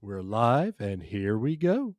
We're live, and here we go.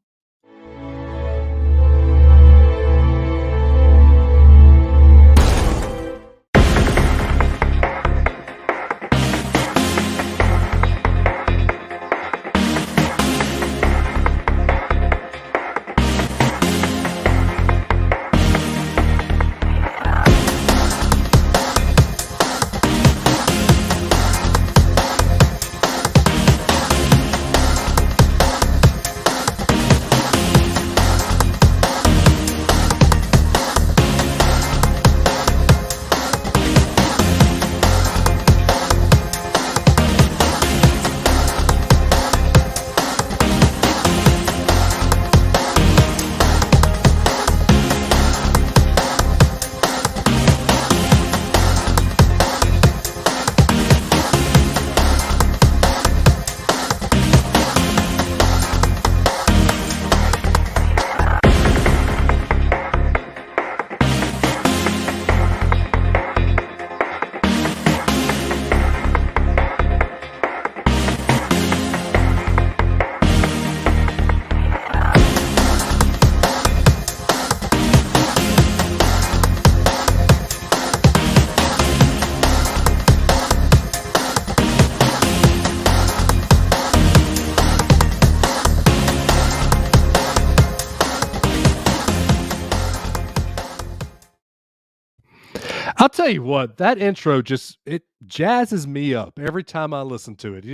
I'll tell you what, that intro it jazzes me up every time I listen to it.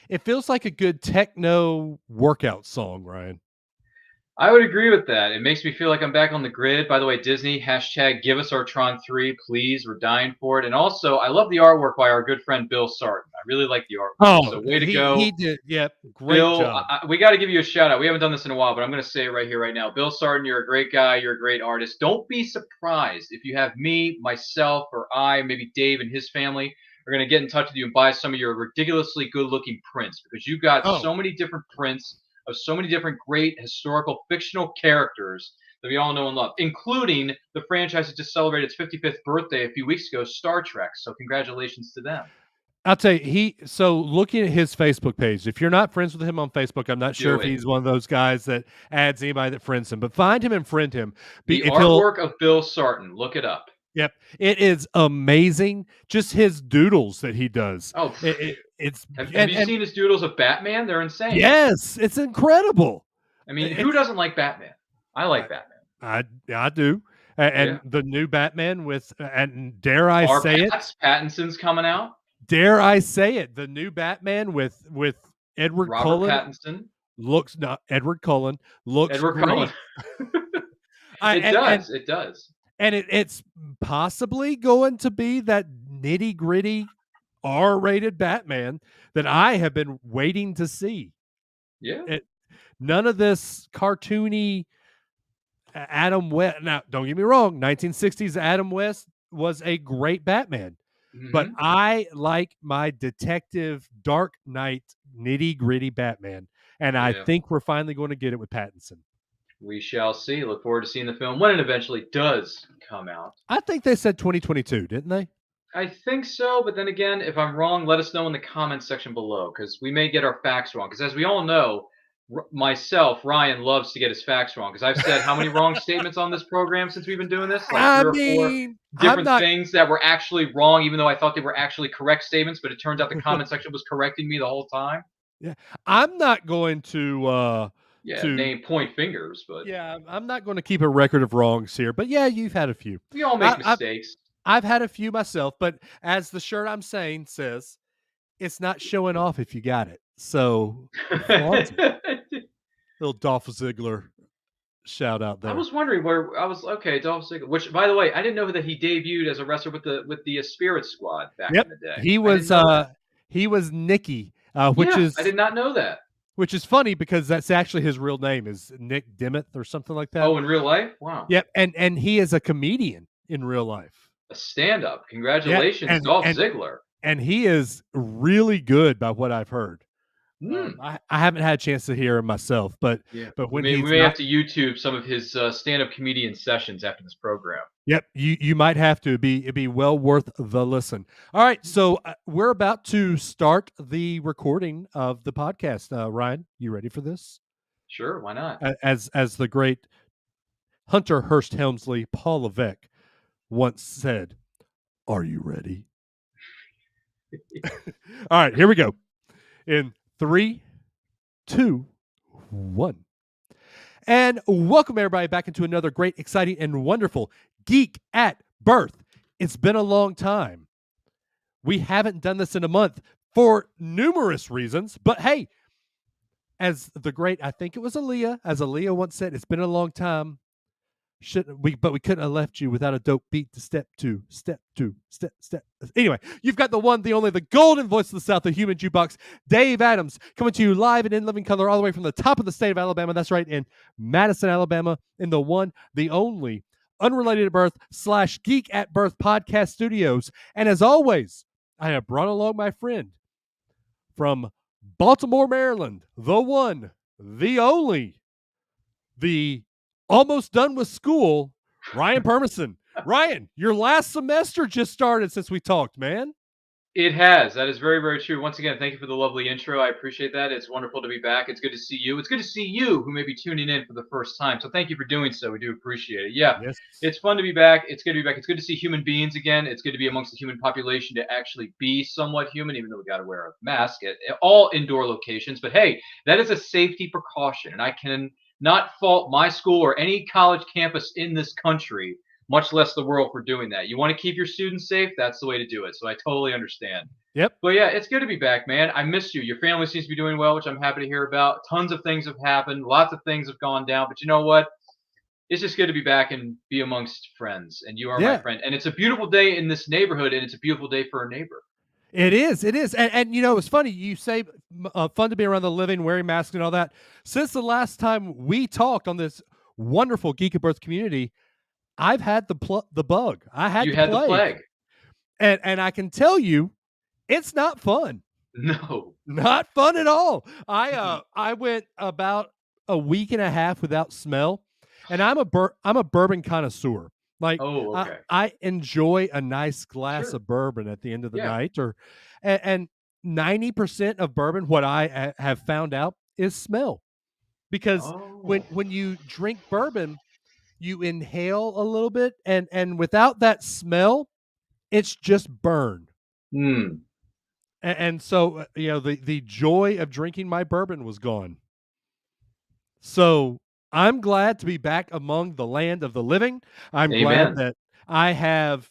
It feels like a good techno workout song, Ryan. I would agree with that. It makes me feel like I'm back on the grid. By the way, Disney, hashtag give us our Tron 3, please. We're dying for it. And also, I love the artwork by our good friend Bill Sarton. I really like the artwork. Oh, So way to he go. did. Yep, great Bill, job. we got to give you a shout out. We haven't done this in a while, but I'm going to say it right here, right now. Bill Sarton, you're a great guy. You're a great artist. Don't be surprised if you have me, myself, or maybe Dave and his family are going to get in touch with you and buy some of your ridiculously good looking prints because you've got so many different prints of so many different great historical fictional characters that we all know and love, including the franchise that just celebrated its 55th birthday a few weeks ago, Star Trek. So congratulations to them. I'll tell you, so looking at his Facebook page, if you're not friends with him on Facebook, I'm not sure if he's one of those guys that adds anybody that friends him, but find him and friend him. The artwork of Bill Sarton, look it up. Yep, it is amazing. Just his doodles that he does. Oh, it's. Have you seen his doodles of Batman? They're insane. Yes, it's incredible. I mean, who doesn't like Batman? I like Batman. I do. And the new Batman with, and dare I say it, Pattinson's coming out. Dare I say it, the new Batman with Edward Cullen Pattinson looks not Edward Cullen looks Edward great. Cullen. It does. And it's possibly going to be that nitty-gritty R-rated Batman that I have been waiting to see. Yeah. None of this cartoony Adam West. Now, don't get me wrong, 1960s Adam West was a great Batman. Mm-hmm. But I like my detective Dark Knight nitty-gritty Batman. And I think we're finally going to get it with Pattinson. We shall see. Look forward to seeing the film when it eventually does come out. I think they said 2022, didn't they? I think so, but then again, if I'm wrong, let us know in the comments section below, because we may get our facts wrong. Because as we all know, myself, Ryan, loves to get his facts wrong. Because I've said how many wrong statements on this program since we've been doing this? Like 3 or 4 different things that were actually wrong, even though I thought they were actually correct statements, but it turns out the comment section was correcting me the whole time. Yeah, I'm not going to... name point fingers, but I'm not going to keep a record of wrongs here. But yeah, you've had a few. We all make mistakes. I've had a few myself, but as the shirt I'm saying says, it's not showing off if you got it. So, little Dolph Ziggler shout out there. I was wondering where Dolph Ziggler. Which, by the way, I didn't know that he debuted as a wrestler with the Spirit Squad back in the day. He was Nicky, which is I did not know that. Which is funny because that's actually his real name is Nick Dimmitt or something like that. Oh, in real life? Wow. Yep, and he is a comedian in real life. A stand-up. Congratulations, Dolph Ziggler. And he is really good by what I've heard. I haven't had a chance to hear him myself, but when we may have to YouTube some of his stand-up comedian sessions after this program. Yep, you might have to. It'd be well worth the listen. All right, so we're about to start the recording of the podcast. Ryan, you ready for this? Sure, why not? As the great Hunter Hearst Helmsley, Paul Levesque, once said, "Are you ready?" All right, here we go. In 3, 2, 1. And welcome everybody back into another great, exciting, and wonderful Geek at Birth. It's been a long time. We haven't done this in a month for numerous reasons, but hey, as the great, I think it was as Aaliyah once said, it's been a long time. But we couldn't have left you without a dope beat to step two. Anyway, you've got the one, the only, the golden voice of the South, the human jukebox, Dave Adams, coming to you live and in living color all the way from the top of the state of Alabama. That's right, in Madison, Alabama, in the one, the only, Unrelated at Birth / Geek at Birth podcast studios. And as always, I have brought along my friend from Baltimore, Maryland, the one, the only, the almost done with school, Ryan Permison. Ryan, your last semester just started since we talked, man. It has. That is very, very true. Once again, thank you for the lovely intro. I appreciate that. It's wonderful to be back. It's good to see you. It's good to see you who may be tuning in for the first time. So thank you for doing so. We do appreciate it. Yeah, Yes. it's fun to be back. It's good to be back. It's good to see human beings again. It's good to be amongst the human population to actually be somewhat human, even though we got to wear a mask at all indoor locations. But hey, that is a safety precaution. And I can not fault my school or any college campus in this country, much less the world, for doing that. You want to keep your students safe, that's the way to do it. So I totally understand. Yep. But yeah, it's good to be back, man. I missed you. Your family seems to be doing well, which I'm happy to hear about. Tons of things have happened. Lots of things have gone down. But you know what? It's just good to be back and be amongst friends. And you are my friend. And it's a beautiful day in this neighborhood, and it's a beautiful day for a neighbor. It is. And you know, it's funny. You say fun to be around the living, wearing masks and all that. Since the last time we talked on this wonderful Geek at Birth community, I've had the bug. I had the plague. And I can tell you, it's not fun. No. Not fun at all. I went about a week and a half without smell, and I'm a bourbon connoisseur. Like, okay. I enjoy a nice glass of bourbon at the end of the night, and 90% of bourbon, what I have found out, is smell, because when you drink bourbon, you inhale a little bit, and without that smell, it's just burn. And so, you know, the joy of drinking my bourbon was gone. So I'm glad to be back among the land of the living. I'm glad that I have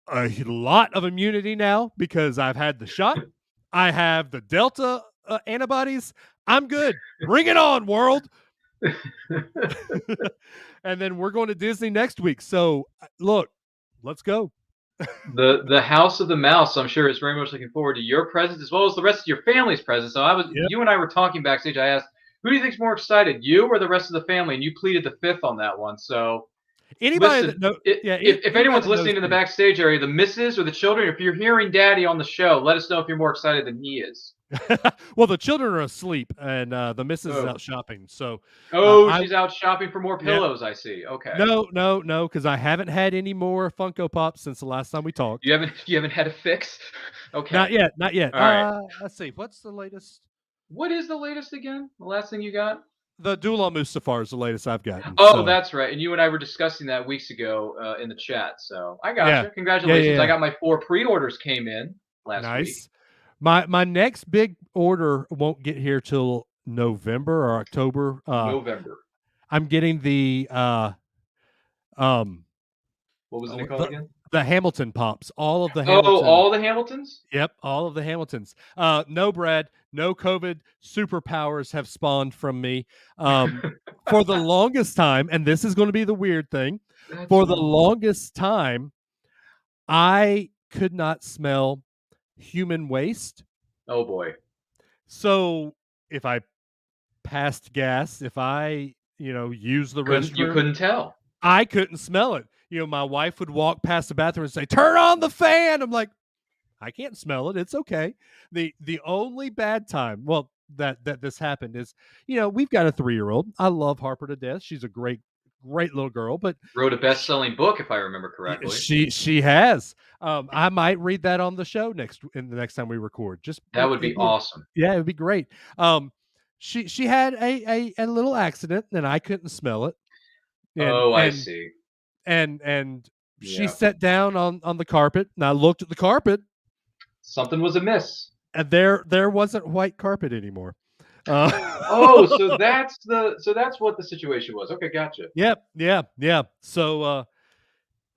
a lot of immunity now because I've had the shot. I have the Delta antibodies. I'm good. Bring it on, world. And then we're going to Disney next week. So look, let's go. The House of the Mouse, I'm sure, is very much looking forward to your presence as well as the rest of your family's presence. So you and I were talking backstage. I asked, who do you think's more excited, you or the rest of the family? And you pleaded the fifth on that one. So anybody listen, if anyone's listening in the backstage area, the missus or the children, if you're hearing Daddy on the show, let us know if you're more excited than he is. Well, the children are asleep, and the missus is out shopping. So, she's out shopping for more pillows. I see. Okay. No, because I haven't had any more Funko Pops since the last time we talked. You haven't had a fix? Okay. Not yet. All right. Let's see. What's the latest? What is the latest again? The last thing you got? The Dula Mustafar is the latest I've gotten. That's right. And you and I were discussing that weeks ago in the chat. So I got you. Congratulations. I got my 4 pre-orders came in last week. My next big order won't get here till November or October. November. I'm getting the what was it called again? The Hamilton Pops. All of the Hamiltons. All the Hamiltons? Yep, all of the Hamiltons. No bread, no COVID. Superpowers have spawned from me. For the longest time, and this is going to be the weird thing, the longest time, I could not smell human waste. Oh boy. So if I passed gas, if I, used the restroom, you couldn't tell. I couldn't smell it. My wife would walk past the bathroom and say, "Turn on the fan." I'm like, I can't smell it. It's okay. The only bad time, that this happened is, we've got a 3-year-old. I love Harper to death. She's a great great little girl, but Wrote a best-selling book, if I remember correctly. she has. I might read that on the show the next time we record. Just That would be awesome. Yeah, it'd be great. She had a little accident, and I couldn't smell it, and Oh, I and see. and she Yeah. sat down on the carpet, and I looked at the carpet, Something was amiss. and there wasn't white carpet anymore. Oh, so that's what the situation was. Okay, gotcha. Yep, yeah. So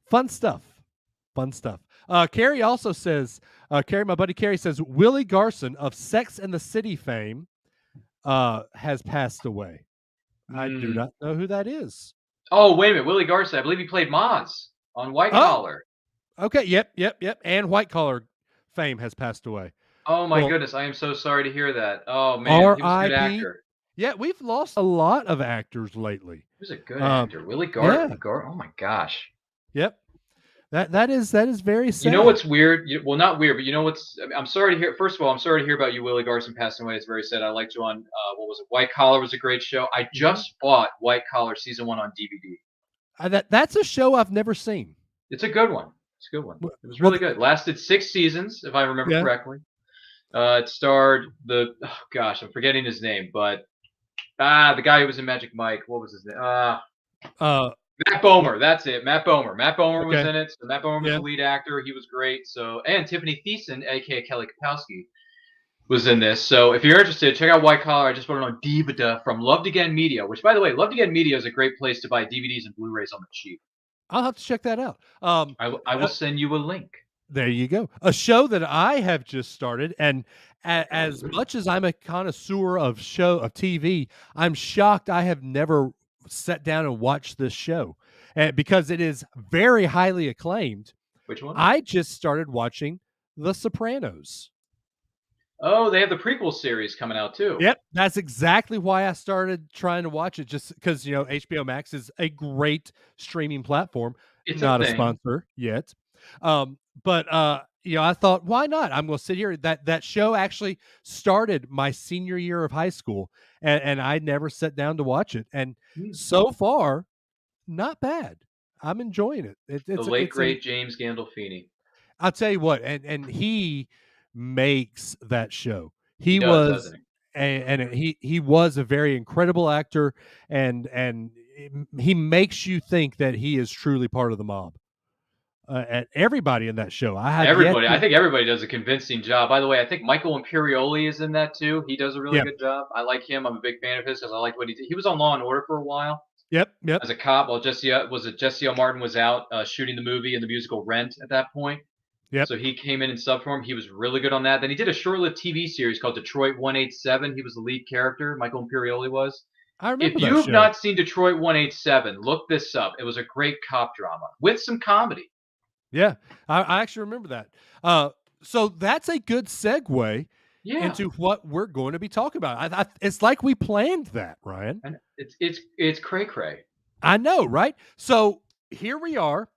fun stuff. Fun stuff. Carrie also says, Carrie, my buddy Carrie says, Willie Garson of Sex and the City fame has passed away. I do not know who that is. Oh, wait a minute. Willie Garson, I believe he played Maz on White Collar. Okay, yep. And White Collar fame has passed away. Oh, my goodness. I am so sorry to hear that. Oh, man. He was a good actor. Yeah, we've lost a lot of actors lately. He was a good actor. Willie Garson. Yeah. Oh, my gosh. Yep. That is very sad. You know what's weird? Well, not weird, but you know what's? I'm sorry to hear. First of all, I'm sorry to hear about you, Willie Garson passing away. It's very sad. I liked you on what was it? White Collar was a great show. I just bought White Collar season 1 on DVD. That's a show I've never seen. It's a good one. It's a good one. It was really good. Lasted 6 seasons, if I remember correctly. It starred I'm forgetting his name, but the guy who was in Magic Mike. What was his name? Matt Bomer. That's it. Matt Bomer. Matt Bomer was in it. So Matt Bomer was the lead actor. He was great. So, and Tiffany Thiessen, aka Kelly Kapowski, was in this. So if you're interested, check out White Collar. I just put it on DVD from Loved Again Media, which, by the way, Loved Again Media is a great place to buy DVDs and Blu-rays on the cheap. I'll have to check that out. I will send you a link. There you go. A show that I have just started, and as much as I'm a connoisseur of TV, I'm shocked I have never sat down and watched this show, because it is very highly acclaimed. Which one? I just started watching The Sopranos. Oh, they have the prequel series coming out too. Yep, that's exactly why I started trying to watch it, just because HBO Max is a great streaming platform. It's not a sponsor yet. But I thought, why not? I'm going to sit here. That show actually started my senior year of high school, and I never sat down to watch it. And so far, not bad. I'm enjoying it. It's the late great James Gandolfini. I'll tell you what, and he makes that show. He was a very incredible actor, and he makes you think that he is truly part of the mob. And everybody in that show. I think everybody does a convincing job. By the way, I think Michael Imperioli is in that too. He does a really good job. I like him. I'm a big fan of his because I like what he did. He was on Law and Order for a while. Yep. As a cop, while Jesse L. Martin was out shooting the movie and the musical Rent at that point. Yep. So he came in sub for him. He was really good on that. Then he did a short-lived TV series called Detroit 187. He was the lead character. Michael Imperioli was. I remember. If you've not seen Detroit 187, look this up. It was a great cop drama with some comedy. Yeah, I actually remember that. So that's a good segue into what we're going to be talking about. It's like we planned that, Ryan. And it's cray-cray. I know, right? So here we are.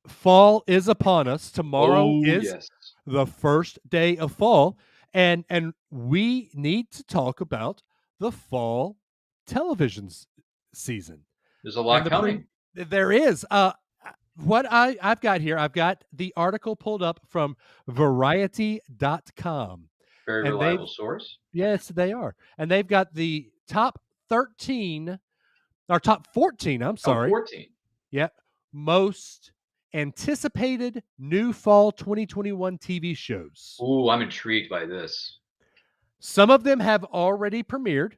Fall is upon us. Tomorrow is the first day of fall, and we need to talk about the fall television season. There's a lot coming. There is. What I've got here, I've got the article pulled up from Variety.com. Very reliable source. Yes, they are. And they've got the top 14, I'm sorry. 14. Yeah. Most anticipated new fall 2021 TV shows. Ooh, I'm intrigued by this. Some of them have already premiered,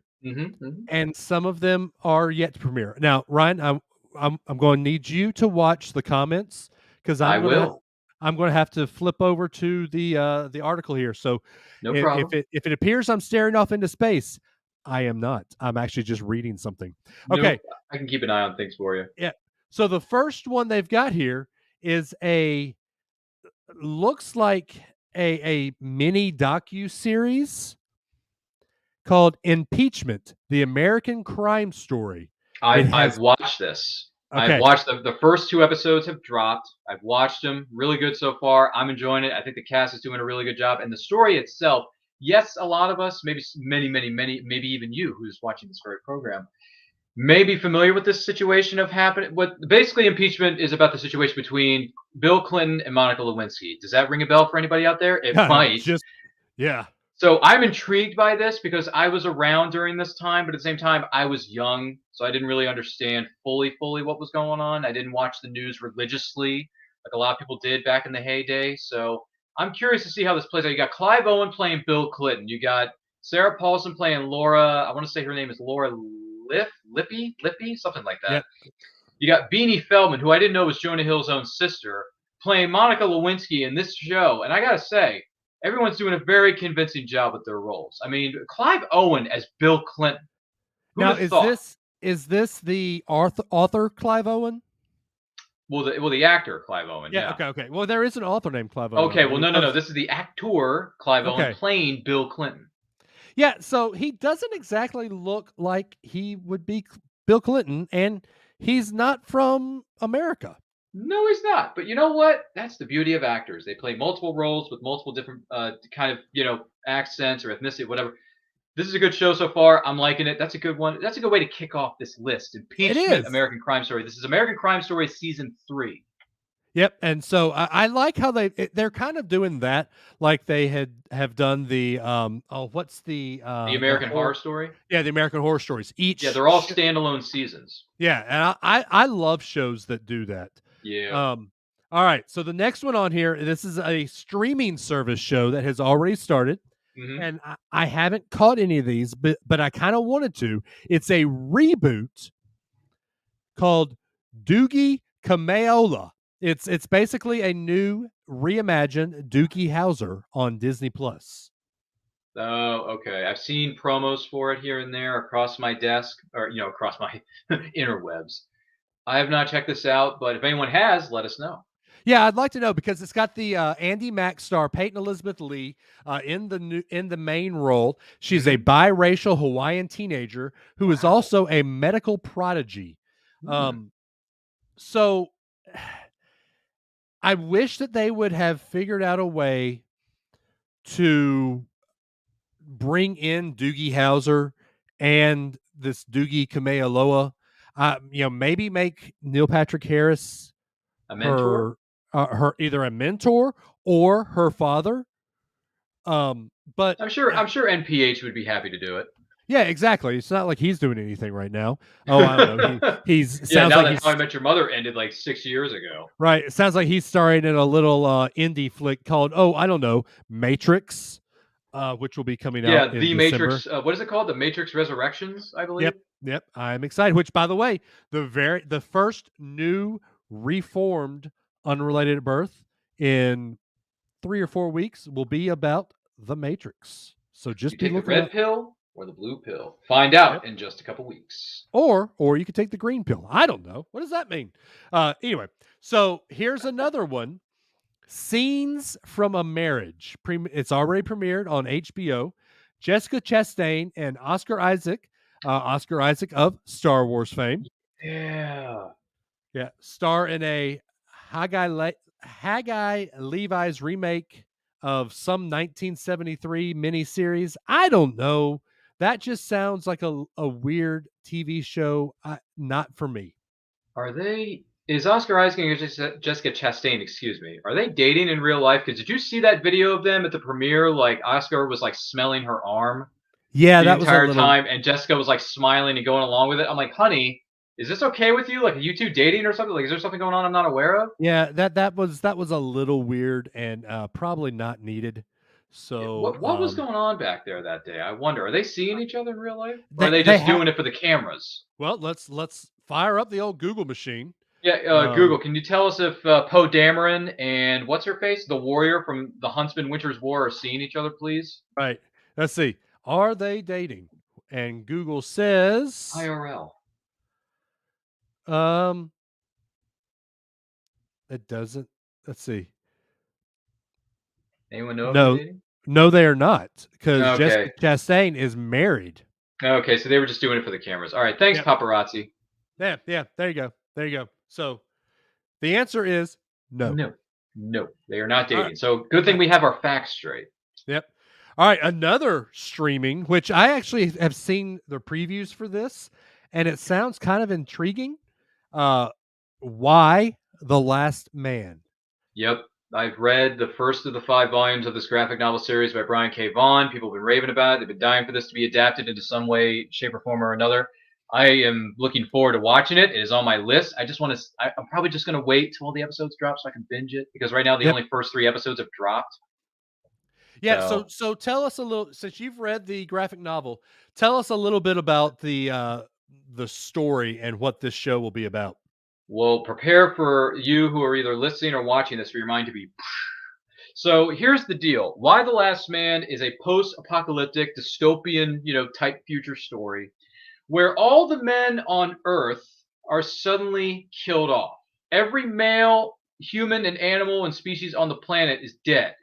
and some of them are yet to premiere. Now, Ryan, I'm going to need you to watch the comments, because I'm going to have to flip over to the article here. So problem. If it appears I'm staring off into space, I am not. I'm actually just reading something. Okay. I can keep an eye on things for you. Yeah. So the first one they've got here is looks like a mini docu-series called Impeachment, the American crime story. I've watched this. Okay. I've watched the first 2 episodes have dropped. I've watched them. Really good so far. I'm enjoying it. I think the cast is doing a really good job. And the story itself, yes, a lot of us, maybe many, maybe even you who's watching this very program, may be familiar with this situation of happening. What basically impeachment is about the situation between Bill Clinton and Monica Lewinsky. Does that ring a bell for anybody out there? It might. Just yeah. So I'm intrigued by this because I was around during this time, but at the same time I was young, so I didn't really understand fully what was going on. I didn't watch the news religiously like a lot of people did back in the heyday. So I'm curious to see how this plays out. You got Clive Owen playing Bill Clinton. You got Sarah Paulson playing Laura. I want to say her name is Laura Lippy, something like that. Yep. You got Beanie Feldman, who I didn't know was Jonah Hill's own sister, playing Monica Lewinsky in this show. And I gotta say, everyone's doing a very convincing job with their roles. I mean, Clive Owen as Bill Clinton. Who'd Now have thought? is this the author Clive Owen? Well, the actor Clive Owen. Yeah. Yeah. Okay. Well, there is an author named Clive Owen. Okay. Well, already. no. This is the actor Clive Owen Okay. playing Bill Clinton. Yeah. So he doesn't exactly look like he would be Bill Clinton, and he's not from America. No, he's not. But you know what? That's the beauty of actors. They play multiple roles with multiple different kind of accents or ethnicity, whatever. This is a good show so far. I'm liking it. That's a good one. That's a good way to kick off this list. It Impeachment, is. American Crime Story. This is American Crime Story season 3. Yep. And so I like how they're kind of doing that, like they have done the what's the American Horror Story. Yeah, the American Horror Stories. Yeah, they're all standalone seasons. Yeah, and I love shows that do that. Yeah. All right. So the next one on here, this is a streaming service show that has already started. Mm-hmm. And I haven't caught any of these, but I kind of wanted to. It's a reboot called Doogie Kameola. It's basically a new reimagined Doogie Howser on Disney Plus. Oh, okay. I've seen promos for it here and there across my desk, or across my interwebs. I have not checked this out, but if anyone has, let us know. Yeah, I'd like to know because it's got the Andy Mack star Peyton Elizabeth Lee in the main role. She's a biracial Hawaiian teenager who is also a medical prodigy. So I wish that they would have figured out a way to bring in Doogie Howser and this Doogie Kamealoa. Maybe make Neil Patrick Harris a mentor. Her either a mentor or her father. But I'm sure NPH would be happy to do it. Yeah, exactly. It's not like he's doing anything right now. Oh, I don't know. He's yeah. Sounds Now like that he's How I Met Your Mother ended like 6 years ago. Right. It sounds like he's starring in a little indie flick called I don't know, Matrix, which will be coming out. Yeah, in The December. Matrix. What is it called? The Matrix Resurrections, I believe. Yep. I'm excited. Which, by the way, the first new reformed Unrelated at Birth in 3 or 4 weeks will be about the Matrix. So just be looking looking the red pill or the blue pill. Find out in just a couple weeks. Or you could take the green pill. I don't know. What does that mean? Anyway, so here's another one. Scenes from a Marriage. It's already premiered on HBO. Jessica Chastain and Oscar Isaac of Star Wars fame. Yeah. Star in a Hawkeye Levi's remake of some 1973 miniseries. I don't know. That just sounds like a weird TV show. Not for me. Is Oscar Isaac and Jessica Chastain, excuse me, are they dating in real life? Because did you see that video of them at the premiere? Like Oscar was like smelling her arm. Yeah, the that entire was a little... time, and Jessica was like smiling and going along with it. I'm like, honey, is this okay with you? Like, are you two dating or something? Like, is there something going on I'm not aware of? Yeah, that was a little weird and probably not needed. So what was going on back there that day? I wonder. Are they seeing each other in real life, or are they just doing it for the cameras? Well, let's fire up the old Google machine. Yeah, Google. Can you tell us if Poe Dameron and what's her face, the warrior from the Huntsman Winter's War, are seeing each other, please? Right. Let's see. Are they dating? And Google says IRL. It doesn't. Let's see. Anyone know if they're dating? No, they are not, because Jessica Chastain is married. Okay, so they were just doing it for the cameras. All right, thanks, paparazzi. Yeah. There you go. So the answer is no. No, they are not dating. Right. So good thing we have our facts straight. Yep. All right, another streaming, which I actually have seen the previews for this, and it sounds kind of intriguing. Why The Last Man? Yep. I've read the first of the 5 volumes of this graphic novel series by Brian K. Vaughan. People have been raving about it. They've been dying for this to be adapted into some way, shape, or form or another. I am looking forward to watching it. It is on my list. I just want to. I'm probably just going to wait till all the episodes drop so I can binge it, because right now the Yep. only first 3 episodes have dropped. Yeah. So tell us a little, since you've read the graphic novel, tell us a little bit about the story and what this show will be about. Well, prepare for you who are either listening or watching this for your mind to be. So here's the deal. Why the Last Man is a post-apocalyptic dystopian, type future story where all the men on Earth are suddenly killed off. Every male human and animal and species on the planet is dead,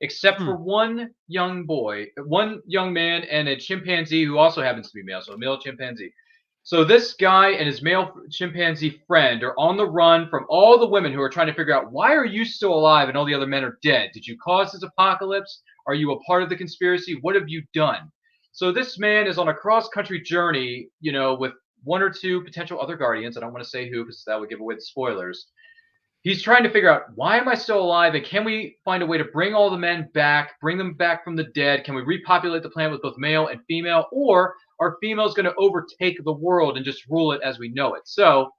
except for one young man, and a chimpanzee who also happens to be male, so a male chimpanzee. So this guy and his male chimpanzee friend are on the run from all the women who are trying to figure out, why are you still alive and all the other men are dead? Did you cause this apocalypse? Are you a part of the conspiracy? What have you done? So this man is on a cross-country journey, with 1 or 2 potential other guardians. I don't want to say who, because that would give away the spoilers. He's trying to figure out, why am I still alive, and can we find a way to bring all the men back, bring them back from the dead? Can we repopulate the planet with both male and female, or are females going to overtake the world and just rule it as we know it? So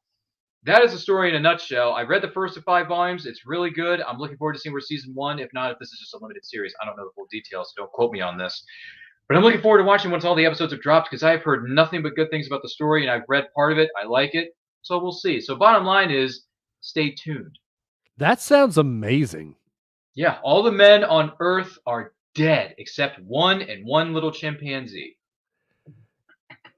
that is the story in a nutshell. I read the first of 5 volumes. It's really good. I'm looking forward to seeing where season 1, if not, if this is just a limited series. I don't know the full details, so don't quote me on this. But I'm looking forward to watching once all the episodes have dropped, because I've heard nothing but good things about the story, and I've read part of it. I like it. So we'll see. So bottom line is, stay tuned. That sounds amazing. Yeah, all the men on Earth are dead except one and one little chimpanzee.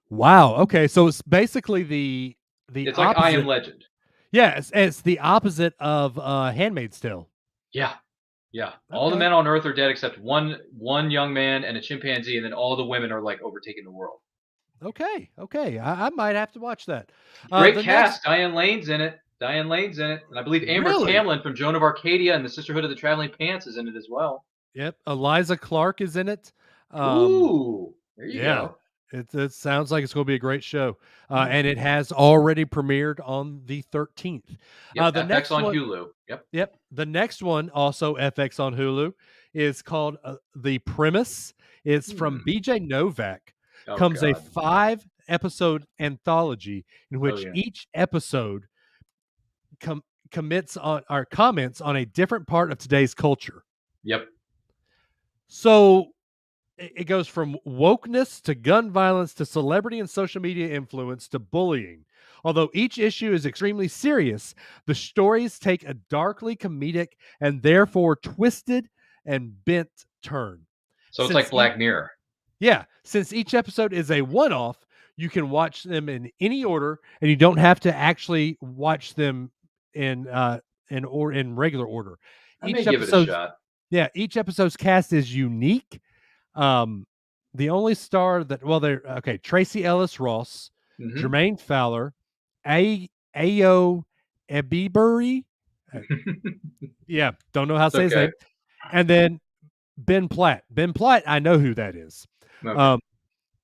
Wow. Okay, so it's basically the It's opposite. like I Am Legend. Yeah, it's the opposite of Handmaid's Tale. Yeah. Okay. All the men on Earth are dead except one young man and a chimpanzee, and then all the women are like overtaking the world. Okay. I might have to watch that. Great cast. Diane Lane's in it. And I believe Amber Tamlin from Joan of Arcadia and the Sisterhood of the Traveling Pants is in it as well. Yep. Eliza Clark is in it. Ooh, there you go. It sounds like it's going to be a great show. And it has already premiered on the 13th. Yep, the FX on Hulu. Yep. The next one, also FX on Hulu, is called The Premise. It's from BJ Novak. Comes a 5-episode anthology in which each episode comments on a different part of today's culture. Yep. So it goes from wokeness to gun violence to celebrity and social media influence to bullying. Although each issue is extremely serious, the stories take a darkly comedic and therefore twisted and bent turn. So it's like Black Mirror. Yeah. Since each episode is a one-off, you can watch them in any order, and you don't have to actually watch them in regular order. I may give it a shot. Yeah, each episode's cast is unique. The only star that Tracy Ellis Ross, Jermaine Fowler, Ayo Ebiburi. Yeah, don't know how to say his name. And then Ben Platt. Ben Platt, I know who that is. Okay.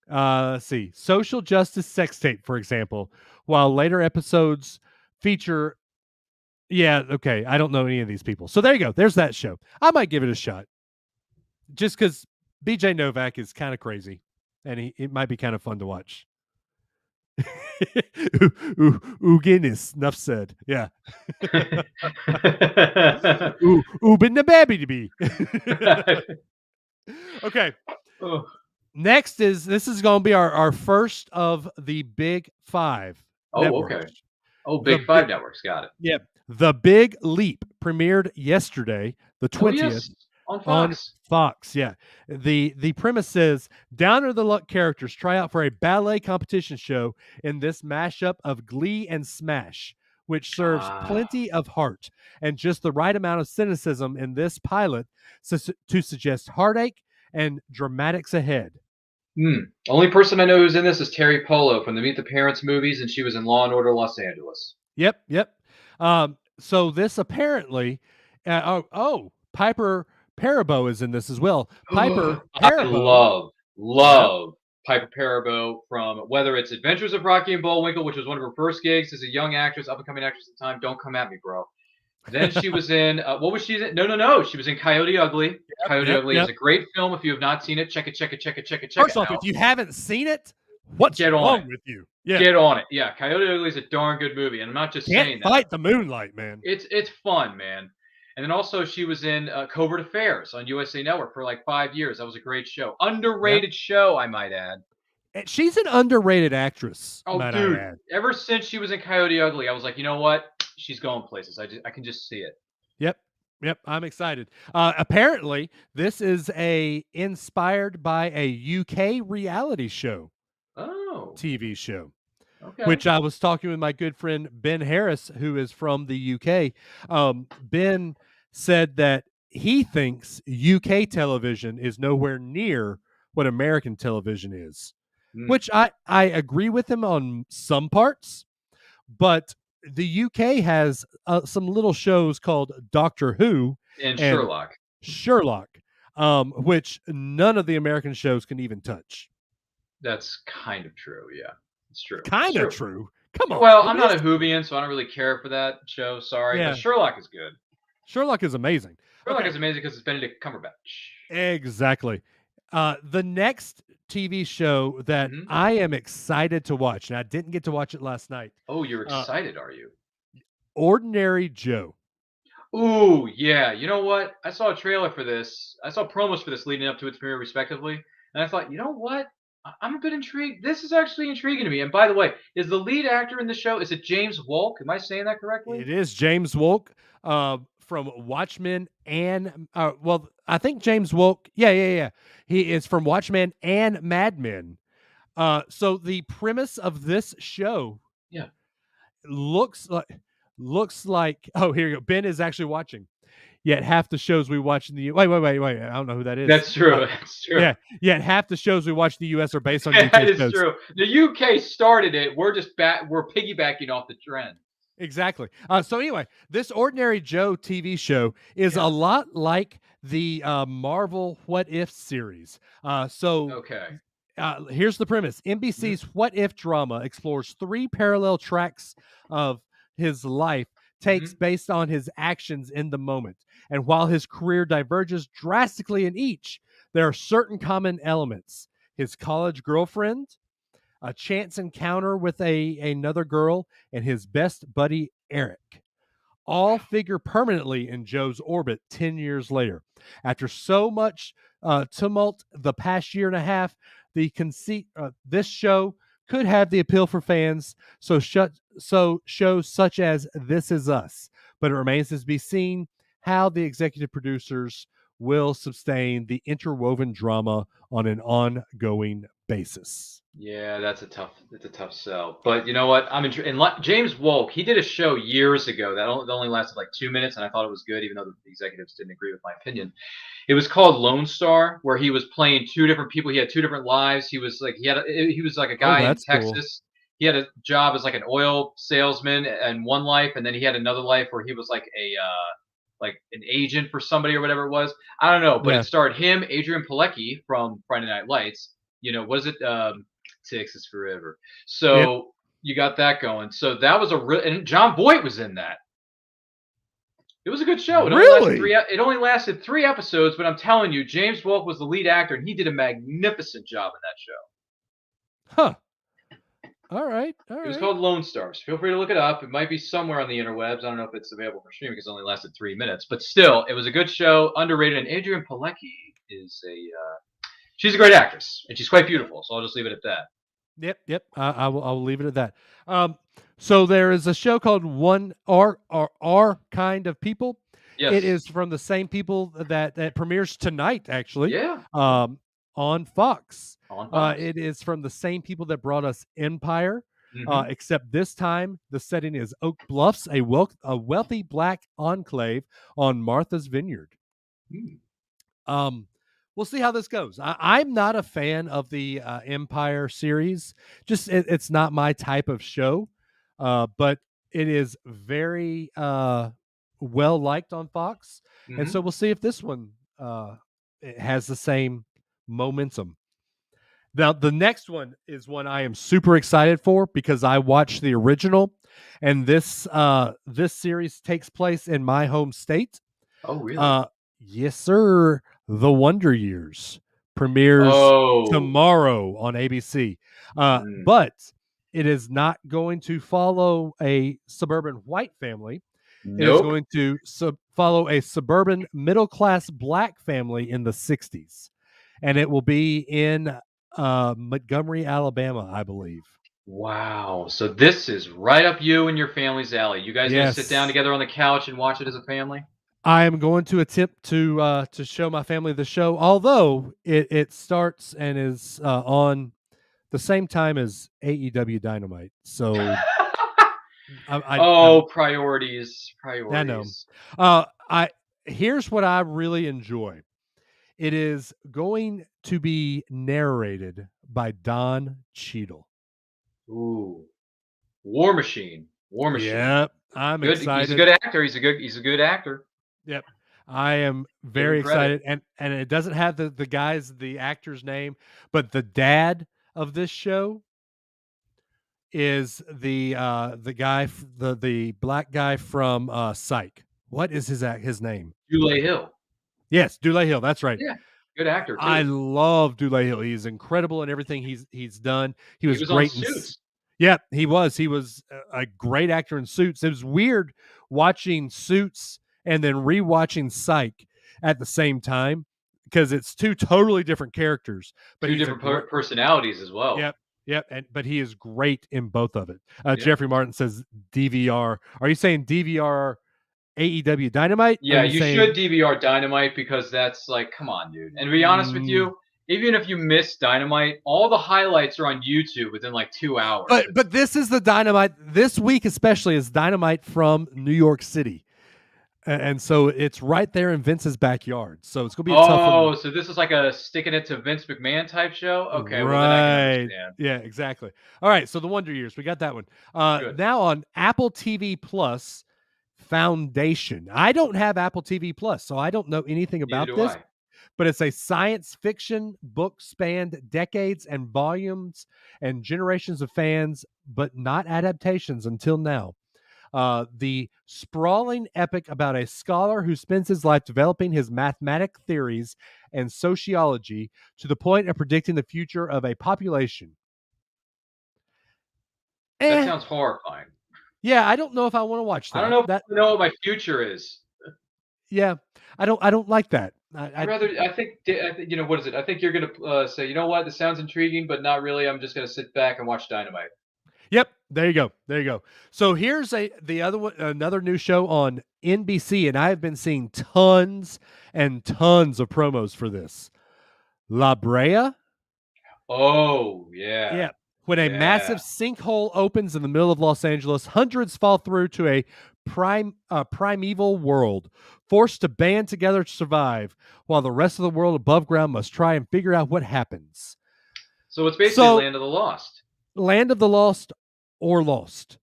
Let's see. Social Justice Sex Tape, for example, while later episodes feature. Yeah, okay. I don't know any of these people. So there you go. There's that show. I might give it a shot. Just because BJ Novak is kind of crazy, and it might be kind of fun to watch. Guinness, enough said. Yeah. Been the baby to be. Okay. Next this is going to be our first of the Big Five. Networks. Okay. Oh, Big Five networks. Got it. Yeah. The Big Leap premiered yesterday, the 20th. On Fox. On Fox, yeah. The premise says down under the luck characters try out for a ballet competition show in this mashup of Glee and Smash, which serves plenty of heart and just the right amount of cynicism in this pilot to suggest heartache and dramatics ahead. Only person I know who's in this is Terry Polo from the Meet the Parents movies, and she was in Law and Order Los Angeles. Yep. So this apparently, Piper Perabo is in this as well. Piper Perabo. I love Piper Perabo from whether it's Adventures of Rocky and Bullwinkle, which was one of her first gigs as a young actress, up and coming actress at the time. Don't come at me, bro. Then she was in what was she in? No. She was in Coyote Ugly. Coyote Ugly is a great film. If you have not seen it, check it First off, out. if you haven't seen it, what's wrong with you? Yeah. Get on it. Yeah, Coyote Ugly is a darn good movie, and I'm not just saying that. Fight the moonlight, man. It's fun, man. And then also she was in Covert Affairs on USA Network for like 5 years. That was a great show. Underrated show, I might add. She's an underrated actress. Oh, dude. Ever since she was in Coyote Ugly, I was like, you know what? She's going places. I can just see it. Yep. I'm excited. Apparently, this is inspired by a UK reality show. Oh. TV show. Okay. Which I was talking with my good friend Ben Harris, who is from the UK. Ben said that he thinks UK television is nowhere near what American television is, which I agree with him on some parts, but the UK has some little shows called Doctor Who and Sherlock. Which none of the American shows can even touch. That's kind of true, yeah. It's true. Kind of true. Come on. Well, I'm not a Whovian, so I don't really care for that show. Sorry, but Sherlock is good. Sherlock is amazing. Sherlock is amazing because it's Benedict Cumberbatch. Exactly. The next TV show that I am excited to watch, and I didn't get to watch it last night. Oh, you're excited, are you? Ordinary Joe. Ooh, yeah. You know what? I saw a trailer for this. I saw promos for this leading up to its premiere, respectively, and I thought, you know what? I'm a bit intrigued. This is actually intriguing to me. And by the way, is the lead actor in the show, is it James Wolk? Am I saying that correctly? It is James Wolk from Watchmen and, I think James Wolk. Yeah. He is from Watchmen and Mad Men. So the premise of this show looks like, oh, here you go. Ben is actually watching. Yet half the shows we watch in the wait. I don't know who that is. That's true. That's true. Yeah. Yet half the shows we watch in the U.S. are based on UK that is shows. True. The UK started it. We're just we're piggybacking off the trend. Exactly. So anyway, this Ordinary Joe TV show is a lot like the Marvel What If series. Here's the premise. NBC's What If drama explores 3 parallel tracks of his life takes based on his actions in the moment. And while his career diverges drastically in each, there are certain common elements. His college girlfriend, a chance encounter with another girl, and his best buddy, Eric, all figure permanently in Joe's orbit 10 years later. After so much tumult the past year and a half, the conceit this show could have the appeal for fans, so shows such as This Is Us. But it remains to be seen how the executive producers will sustain the interwoven drama on an ongoing basis. Yeah, it's a tough sell. But you know what? I'm intrigued. And James Wolk, he did a show years ago that only lasted like 2 minutes, and I thought it was good, even though the executives didn't agree with my opinion. It was called Lone Star, where he was playing 2 different people. He had 2 different lives. He was like a guy in Texas. Cool. He had a job as like an oil salesman in one life, and then he had another life where he was like an agent for somebody or whatever it was. I don't know, but it starred him, Adrian Pilecki from Friday Night Lights. You know, was it Texas Forever? So you got that going. So that was and John Voight was in that. It was a good show. It only lasted 3 episodes, but I'm telling you, James Wolk was the lead actor, and he did a magnificent job in that show. Huh. All right. It was called Lone Stars. Feel free to look it up. It might be somewhere on the interwebs. I don't know if it's available for streaming because it only lasted 3 minutes. But still, it was a good show, underrated. And Adrian Pilecki is she's a great actress, and she's quite beautiful. So I'll just leave it at that. Yep. I will leave it at that. So there is a show called One Our Kind of People. Yes. It is from the same people that premieres tonight, actually. Yeah. On Fox. It is from the same people that brought us Empire, except this time the setting is Oak Bluffs, a wealthy black enclave on Martha's Vineyard. We'll see how this goes. I'm not a fan of the Empire series. Just it's not my type of show, but it is very well liked on Fox, and so we'll see if this one it has the same momentum. Now, the next one is one I am super excited for because I watched the original, and this series takes place in my home state. Oh, really? Uh, yes, sir. The Wonder Years premieres Oh. tomorrow on ABC, Mm. but it is not going to follow a suburban white family. It is Nope. going to follow a suburban middle class black family in the 60s. And it will be in Montgomery, Alabama, I believe. Wow. So this is right up you and your family's alley. You guys gonna sit down Yes. together on the couch and watch it as a family? I am going to attempt to show my family the show, although it starts and is on the same time as AEW Dynamite. So Oh, priorities, I know. priorities. I Here's what I really enjoy. It is going to be narrated by Don Cheadle. Ooh, War Machine, War Machine. Yep, I'm Good. He's a excited. good actor. He's a good actor. Yep. I am Give him very credit. excited, and it doesn't have the actor's name, but the dad of this show is the guy the black guy from Psych. What is his name? Dule Hill. Yes, Dule Hill. That's right. Yeah, good actor I too. love Dule Hill. He's incredible in everything he's done. He He was was on great Suits. yeah, he was. He was a great actor in Suits. It was weird watching Suits and then rewatching Psych at the same time because it's two totally different characters. But Two he's a different great. personalities as well. Yep, yep. But he is great in both of it. Yeah. Jeffrey Martin says DVR. Are you saying DVR AEW Dynamite? Or are Yeah, you you should saying? DVR Dynamite because that's like, come on, dude. And to be honest with Mm, you, even if you miss Dynamite, all the highlights are on YouTube within like 2 hours. but this is the Dynamite this week, especially is Dynamite from New York City. And so it's right there in Vince's backyard. So it's gonna be a tough one. Oh, so this is like a sticking it to Vince McMahon type show? Okay, well then I can Right. understand. Yeah, exactly. All right. So the Wonder Years, we got that one. Good. Now on Apple TV Plus Foundation. I don't have Apple TV Plus, so I don't know anything Neither about do this, I. but it's a science fiction book spanned decades and volumes and generations of fans, but not adaptations until now. The sprawling epic about a scholar who spends his life developing his mathematic theories and sociology to the point of predicting the future of a population. That Eh, sounds horrifying. yeah, I don't know if I want to watch I don't that. know if That, I know what my future is. yeah, I don't like that. I'd rather. I think what is it? I think you're gonna say, you know what, this sounds intriguing, but not really. I'm just gonna sit back and watch Dynamite. Yep, there you go, there you go. So here's the other one, another new show on NBC, and I've been seeing tons and tons of promos for this. La Brea. Oh yeah, Yeah. When a yeah. massive sinkhole opens in the middle of Los Angeles, hundreds fall through to a primeval world, forced to band together to survive, while the rest of the world above ground must try and figure out what happens. So it's basically So, Land of the Lost, Land of the Lost or Lost.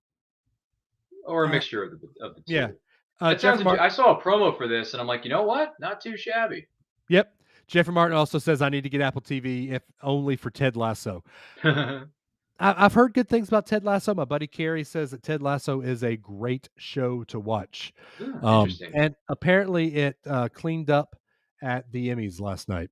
or a Uh, mixture of the yeah. two. That sounds. Jeffrey Martin. I saw a promo for this, and I'm like, you know what? Not too shabby. Yep. Jeffrey Martin also says I need to get Apple TV if only for Ted Lasso. I've heard good things about Ted Lasso. My buddy Carrie says that Ted Lasso is a great show to watch. Interesting. And apparently it cleaned up at the Emmys last night.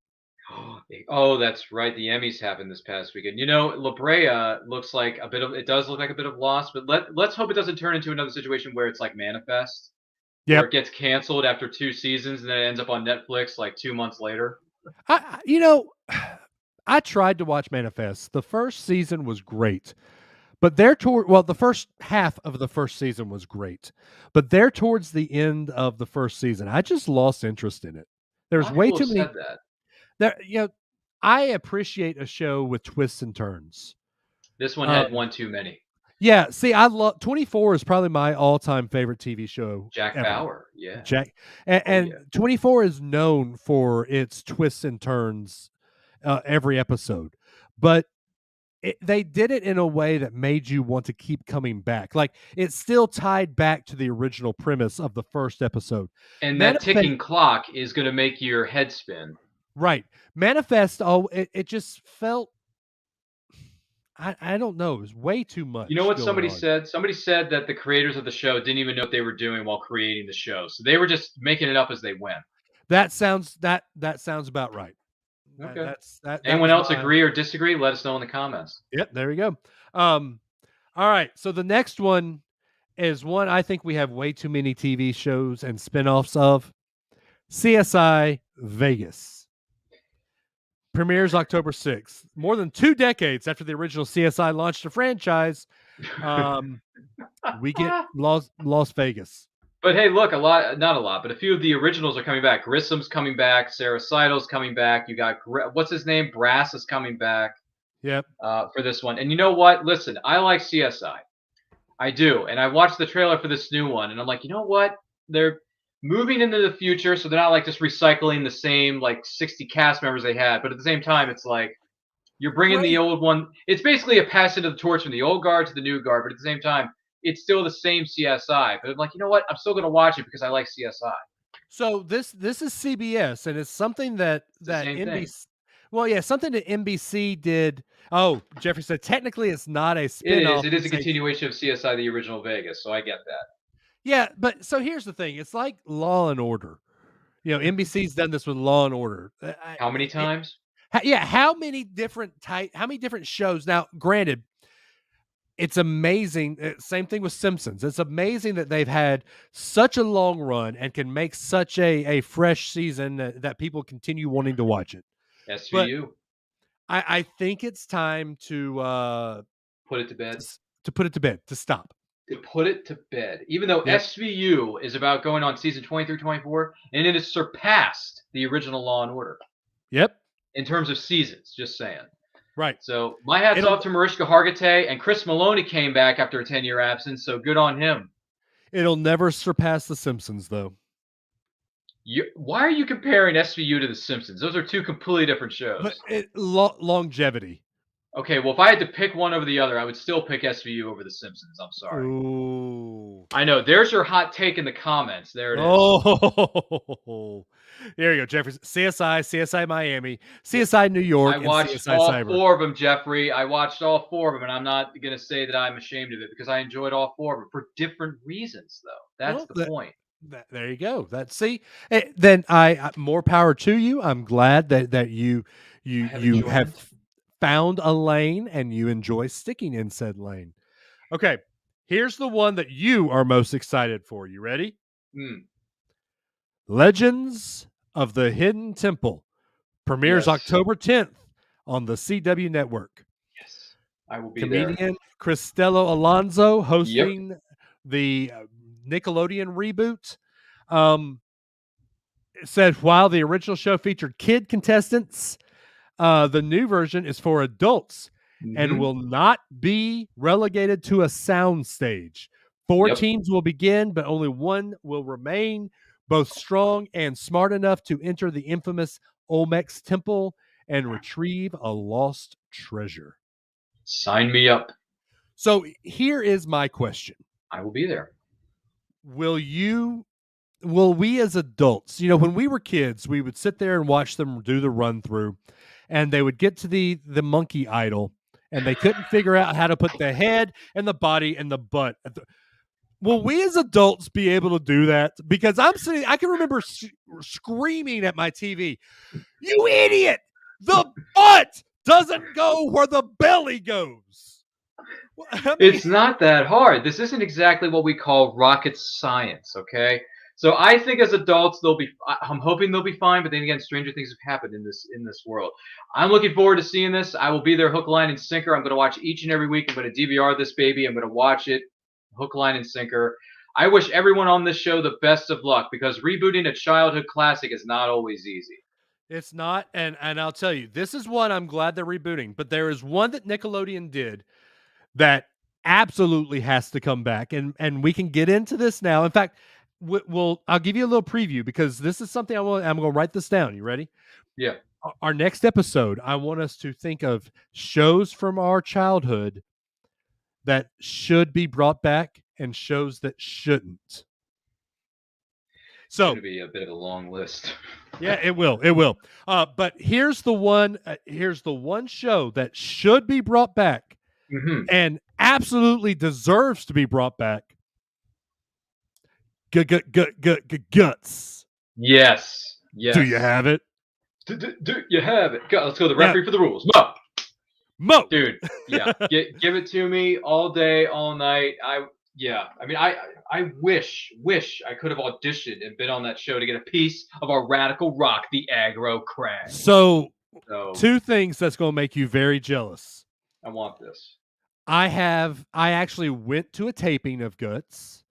Oh, that's right. The Emmys happened this past weekend. You know, La Brea looks like a bit of. It does look like a bit of loss, but let's hope it doesn't turn into another situation where it's like Manifest, where Yep. it gets canceled after 2 seasons and then it ends up on Netflix like 2 months later. You know, I tried to watch Manifest. The first season was great. But the first half of the first season was great. But there towards the end of the first season, I just lost interest in it. A There's lot of way people too have many said that. I appreciate a show with twists and turns. This one Uh, had one too many. yeah, see, I love 24 is probably my all-time favorite TV show Jack ever. Bauer, yeah. Jack Oh and yeah. 24 is known for its twists and turns every episode. But they did it in a way that made you want to keep coming back. Like it still tied back to the original premise of the first episode. And that Manifest, ticking clock is going to make your head spin. right? Manifest. Oh, it just felt I don't know. It was way too You know much what going somebody on. said? Somebody said that the creators of the show didn't even know what they were doing while creating the show, so they were just making it up as they went. That sounds about right. Okay. That Anyone was else my agree or disagree? Let us know in the comments. Yep, there we go. All right, so the next one is one I think we have way too many TV shows and spinoffs of. CSI Vegas premieres October 6th. More than 2 decades after the original CSI launched a franchise, we get Las Vegas. But hey, look, not a lot, but a few of the originals are coming back. Grissom's coming back. Sarah Seidel's coming back. You got, what's his name? Brass is coming back Yep. For this one. And you know what? Listen, I like CSI. I do. And I watched the trailer for this new one, and I'm like, you know what? They're moving into the future, so they're not like just recycling the same like 60 cast members they had. But at the same time, it's like you're bringing the Great. old one. It's basically a passing of the torch from the old guard to the new guard, but at the same time, it's still the same CSI. But I'm like, you know what? I'm still going to watch it because I like CSI. So this is CBS, and it's something that It's the same thing. NBC. Well, yeah, something that NBC did. Oh, Jeffrey said technically it's not a It spinoff. is. It is a continuation of CSI: The Original Vegas, so I get that. Yeah, but so here's the thing: it's like Law and Order. You know, NBC's done this with Law and Order. How many times? Yeah, how many different shows? Now, granted, it's amazing. Same thing with Simpsons. It's amazing that they've had such a long run and can make such a fresh season that people continue wanting to watch it. SVU. But I think it's time to put it to bed. To put it to bed. To stop. To put it to bed. Even though SVU is about going on season 20 through 24, and it has surpassed the original Law and Order. Yep. In terms of seasons, just saying. Right. So my hat's off to Mariska Hargitay, and Chris Maloney came back after a 10-year absence, so good on him. It'll never surpass The Simpsons, though. Why are you comparing SVU to The Simpsons? Those are two completely different shows. But longevity. Okay, well, if I had to pick one over the other, I would still pick SVU over The Simpsons. I'm sorry. Ooh. I know. There's your hot take in the comments. There it is. Oh, there you go, Jeffrey. CSI Miami, CSI New York. I watched all four of them, Jeffrey. I watched all four of them, and I'm not going to say that I'm ashamed of it because I enjoyed all four of them for different reasons, though. That's the point. There you go. Then I more power to you. I'm glad that you have found a lane and you enjoy sticking in said lane. Okay, here's the one that you are most excited for. You ready? Legends of the Hidden Temple premieres October 10th on the CW network. Yes, I will be Comedian there. Christello Alonso hosting the Nickelodeon reboot. It said while the original show featured kid contestants, the new version is for adults and will not be relegated to a sound stage. 4 teams will begin, but only one will remain, both strong and smart enough to enter the infamous Olmec's Temple and retrieve a lost treasure. Sign me up. So here is my question. I will be there. Will we as adults, when we were kids, we would sit there and watch them do the run through, and they would get to the monkey idol, and they couldn't figure out how to put the head and the body and the butt. Will we as adults be able to do that? Because I can remember screaming at my TV, "You idiot! The butt doesn't go where the belly goes." It's not that hard. This isn't exactly what we call rocket science, okay? So I think as adults I'm hoping they'll be fine, but then again, stranger things have happened in this world. I'm looking forward to seeing this. I will be there hook, line, and sinker. I'm going to watch each and every week. I'm going to DVR this baby. I'm going to watch it hook, line, and sinker. I wish everyone on this show the best of luck because rebooting a childhood classic is not always easy. It's not, and I'll tell you, this is one I'm glad they're rebooting, but there is one that Nickelodeon did that absolutely has to come back, and we can get into this now. In fact, I'll give you a little preview because this is something I'm going to write this down. You ready? Yeah. Our next episode, I want us to think of shows from our childhood that should be brought back and shows that shouldn't. So it's going to be a bit of a long list. Yeah, it will. It will. But here's the one. Here's the one show that should be brought back and absolutely deserves to be brought back. Guts. Yes. Do you have it? Do you have it? Let's go to the referee for the rules. Mo. Dude, yeah. Give it to me all day, all night. I mean, I wish I could have auditioned and been on that show to get a piece of our radical rock, the aggro crag. So 2 things that's going to make you very jealous. I want this. I actually went to a taping of Guts.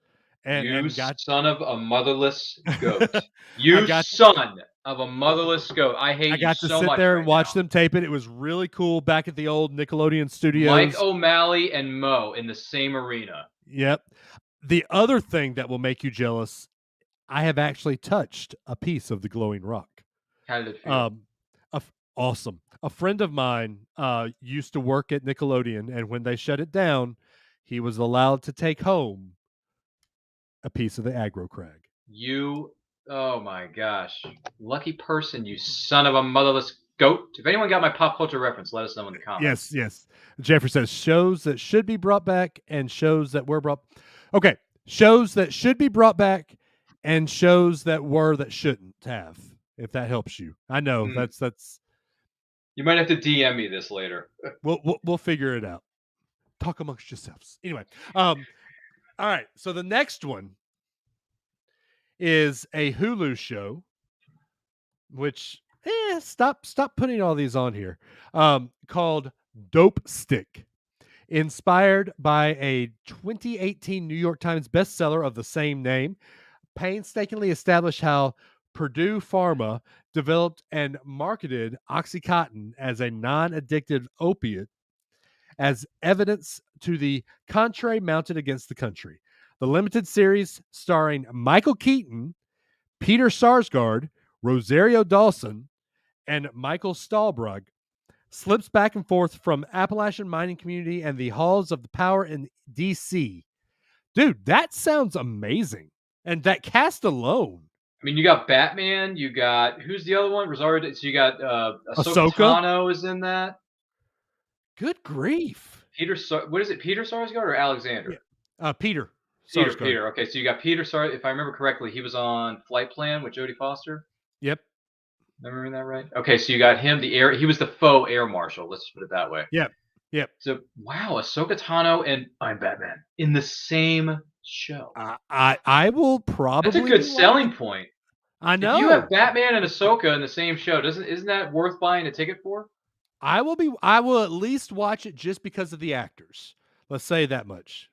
And son of a motherless goat. You son of a motherless goat. I hate you so much. I got to sit there and watch them tape it. It was really cool back at the old Nickelodeon studios. Mike O'Malley and Mo in the same arena. Yep. The other thing that will make you jealous, I have actually touched a piece of the glowing rock. How did it feel? Awesome. A friend of mine used to work at Nickelodeon, and when they shut it down, he was allowed to take home a piece of the aggro crag. Oh my gosh. Lucky person, you son of a motherless goat. If anyone got my pop culture reference, let us know in the comments. Yes. Jeffrey says shows that should be brought back and shows that were brought. Okay. Shows that should be brought back and shows that shouldn't have, if that helps you. I know that's. You might have to DM me this later. We'll figure it out. Talk amongst yourselves. Anyway, all right. So the next one is a Hulu show, which stop putting all these on here. Called Dope Stick, inspired by a 2018 New York Times bestseller of the same name. Painstakingly established how Purdue Pharma developed and marketed OxyContin as a non-addictive opiate, as evidence to the contrary mounted against the country. The limited series, starring Michael Keaton, Peter Sarsgaard, Rosario Dawson, and Michael Stahlbrug, slips back and forth from Appalachian mining community and the halls of the power in D.C. Dude, that sounds amazing. And that cast alone. I mean, you got Batman. You got, who's the other one? Rosario. So you got Ahsoka Tano is in that. Good grief. What is it? Peter Sarsgaard or Alexander? Yeah. Peter. Peter. Okay, so you got Peter Sarsgaard. If I remember correctly, he was on Flight Plan with Jodie Foster. Yep. Am I remembering that right? Okay, so you got him, he was the faux air marshal. Let's put it that way. Yep. So wow, Ahsoka Tano and I'm Batman in the same show. I will probably. That's a good selling point. I know. If you have Batman and Ahsoka in the same show, isn't that worth buying a ticket for? I will at least watch it just because of the actors. Let's say that much.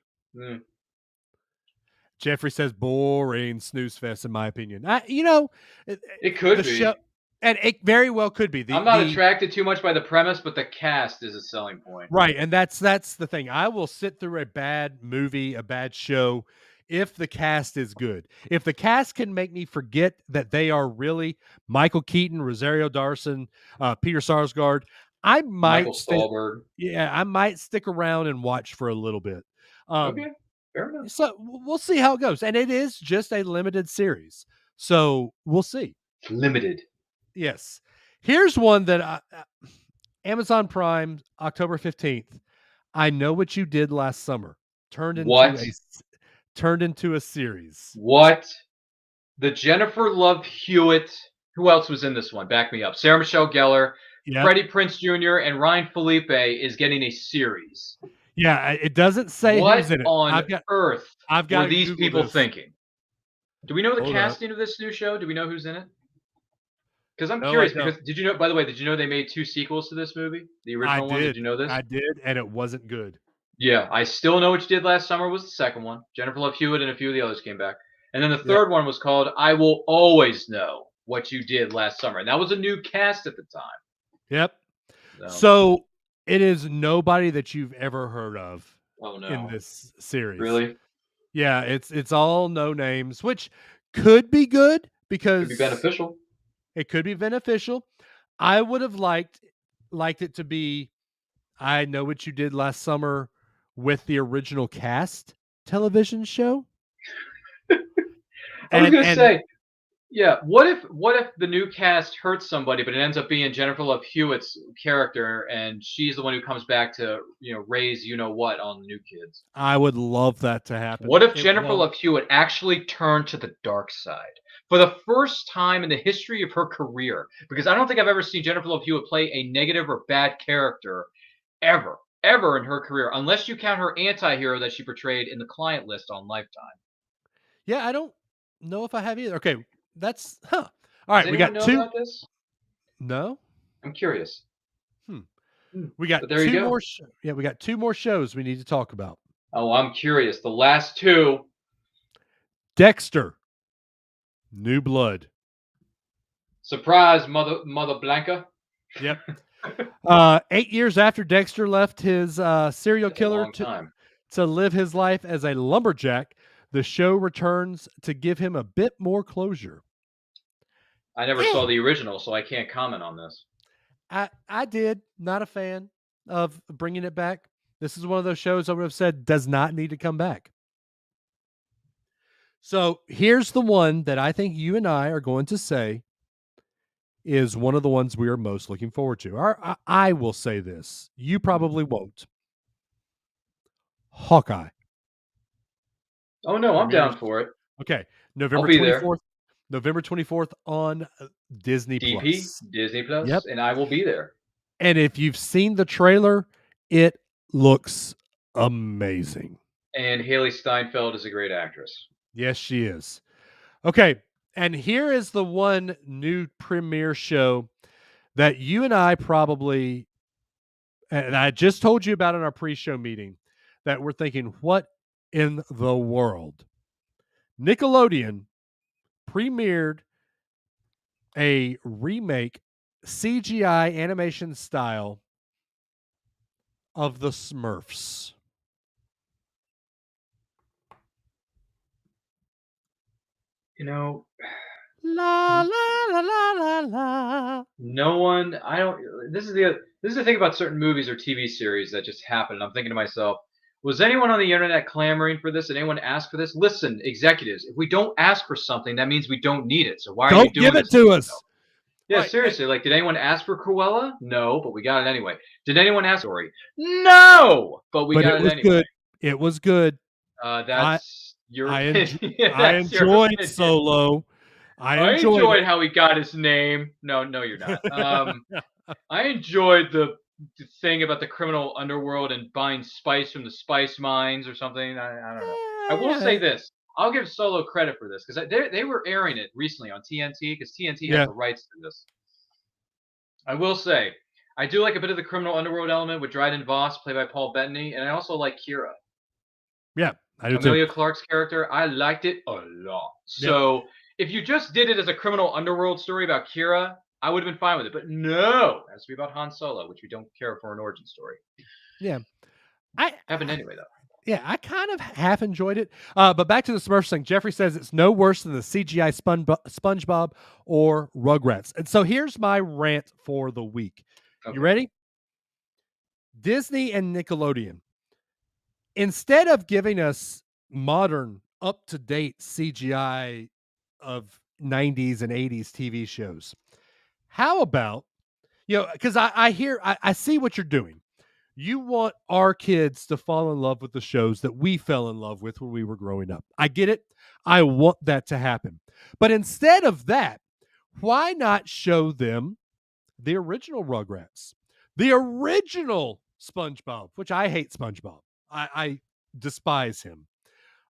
Jeffrey says boring snooze fest, in my opinion. It could be. Show, and it very well could be. I'm not attracted too much by the premise, but the cast is a selling point. Right, and that's the thing. I will sit through a bad movie, a bad show, if the cast is good. If the cast can make me forget that they are really Michael Keaton, Rosario Dawson, Peter Sarsgaard, I might Michael Stahlberg. I might stick around and watch for a little bit. Okay, fair enough. So we'll see how it goes, and it is just a limited series, so we'll see. Limited. Yes. Here's one that Amazon Prime, October 15th. I Know What You Did Last Summer. Turned into a series. What? The Jennifer Love Hewitt. Who else was in this one? Back me up. Sarah Michelle Gellar, Freddie Prinze Jr., and Ryan Felipe is getting a series. Yeah, it doesn't say who's in it. What on earth were these people thinking? Do we know the casting of this new show? Do we know who's in it? Because I'm curious. Because did you know? By the way, did you know they made 2 sequels to this movie? The original one. Did you know this? I did, and it wasn't good. Yeah, I Still Know What You Did Last Summer was the second one. Jennifer Love Hewitt and a few of the others came back, and then the third one was called I Will Always Know What You Did Last Summer, and that was a new cast at the time. Yep. So it is nobody that you've ever heard of. Oh, no. In this series. Really? Yeah, it's all no names, which could be good because could be beneficial. It could be beneficial. I would have liked it to be I Know What You Did Last Summer with the original cast television show. I was going to say, Yeah. What if the new cast hurts somebody, but it ends up being Jennifer Love Hewitt's character, and she's the one who comes back to raise what on the new kids. I would love that to happen. What if It Jennifer won't. Love Hewitt actually turned to the dark side for the first time in the history of her career? Because I don't think I've ever seen Jennifer Love Hewitt play a negative or bad character ever in her career, unless you count her anti-hero that she portrayed in The Client List on Lifetime. Yeah, I don't know if I have either. Okay, that's All Does right, we anyone got know two. about this? No. I'm curious. Hmm. Hmm. We got But there you two go. more. Yeah, we got two more shows we need to talk about. Oh, I'm curious. The last two. Dexter, New Blood. Surprise, Mother Blanca. Yep. 8 years after Dexter left his serial That's a killer long time. to live his life as a lumberjack, the show returns to give him a bit more closure. I never saw the original, so I can't comment on this. I did. Not a fan of bringing it back. This is one of those shows I would have said does not need to come back. So here's the one that I think you and I are going to say is one of the ones we are most looking forward to. I will say this. You probably won't. Hawkeye. Oh no, I'm Premieres. down for it. Okay. I'll November be there. 24th. November 24th on Disney DP, Plus. Disney Plus, Yep. and I will be there. And if you've seen the trailer, it looks amazing. And Haley Steinfeld is a great actress. Yes, she is. Okay. And here is the one new premiere show that you and I probably, and I just told you about in our pre-show meeting, that we're thinking, what in the world? Nickelodeon premiered a remake CGI animation style of the Smurfs. La la la la la la. No one. I don't. This is the thing about certain movies or TV series that just happen. I'm thinking to myself, was anyone on the internet clamoring for this? Did anyone ask for this? Listen, executives, if we don't ask for something, that means we don't need it. So why are you Don't doing give it this? to us. Yeah, Right. seriously. Like, did anyone ask for Cruella? No, but we got it anyway. Did anyone ask for it? No, but we got it it was anyway. good. It was good. That's your I opinion. I That's your enjoyed opinion. Solo. I enjoyed how he got his name. No, you're not. I enjoyed the thing about the criminal underworld and buying spice from the spice mines or something. I don't know. I will say this. I'll give Solo credit for this because they were airing it recently on TNT because TNT has the rights to this. I will say I do like a bit of the criminal underworld element with Dryden Voss, played by Paul Bettany, and I also like Kira. Yeah, I do Amelia too. Clark's character, I liked it a lot. So if you just did it as a criminal underworld story about Kira, I would have been fine with it. But no, it has to be about Han Solo, which we don't care for an origin story. Yeah. Happened anyway, though. Yeah, I kind of half enjoyed it. But back to the Smurfs thing. Jeffrey says it's no worse than the CGI SpongeBob or Rugrats. And so here's my rant for the week. Okay. You ready? Disney and Nickelodeon. Instead of giving us modern, up-to-date CGI of 90s and 80s TV shows, how about, because I see what you're doing. You want our kids to fall in love with the shows that we fell in love with when we were growing up. I get it. I want that to happen. But instead of that, why not show them the original Rugrats, the original SpongeBob, which I hate SpongeBob. I despise him.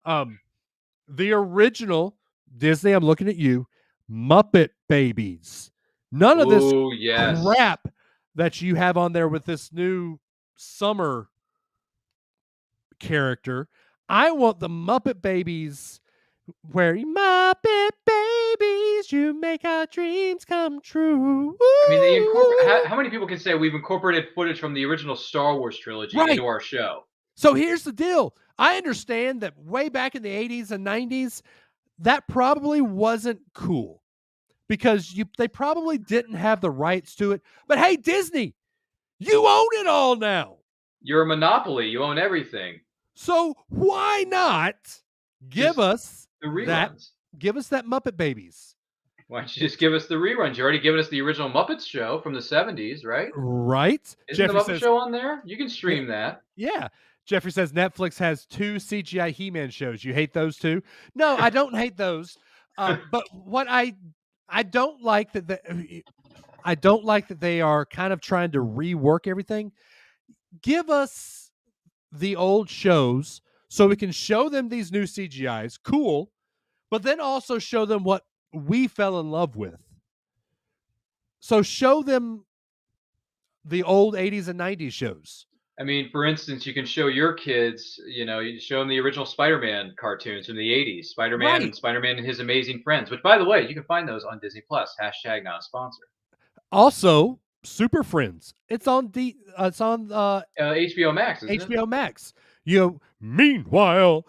The original Disney, I'm looking at you, Muppet Babies. None of this crap that you have on there with this new summer character. I want the Muppet Babies where Muppet Babies, you make our dreams come true. Ooh. I mean, how many people can say we've incorporated footage from the original Star Wars trilogy into our show? So here's the deal. I understand that way back in the 80s and 90s, that probably wasn't cool because they probably didn't have the rights to it. But hey, Disney, you own it all now. You're a monopoly. You own everything. So why not give us that Muppet Babies? Why don't you just give us the reruns? You already given us the original Muppets show from the 70s, right? Right? Isn't the Jeffrey Muppet says, show on there? You can yeah, stream that. yeah. Jeffrey says Netflix has 2 CGI He-Man shows. You hate those too? No, I don't hate those. But what I don't like I don't like that they are kind of trying to rework everything. Give us the old shows so we can show them these new CGIs. Cool. But then also show them what we fell in love with. So show them the old 80s and 90s shows. I mean, for instance, you can show your kids, you show them the original Spider-Man cartoons from the 80s, Spider-Man Right. and Spider-Man and His Amazing Friends, which, by the way, you can find those on Disney Plus. Hashtag not a sponsor. Also, Super Friends. It's on HBO Max, isn't it? HBO Max. Meanwhile,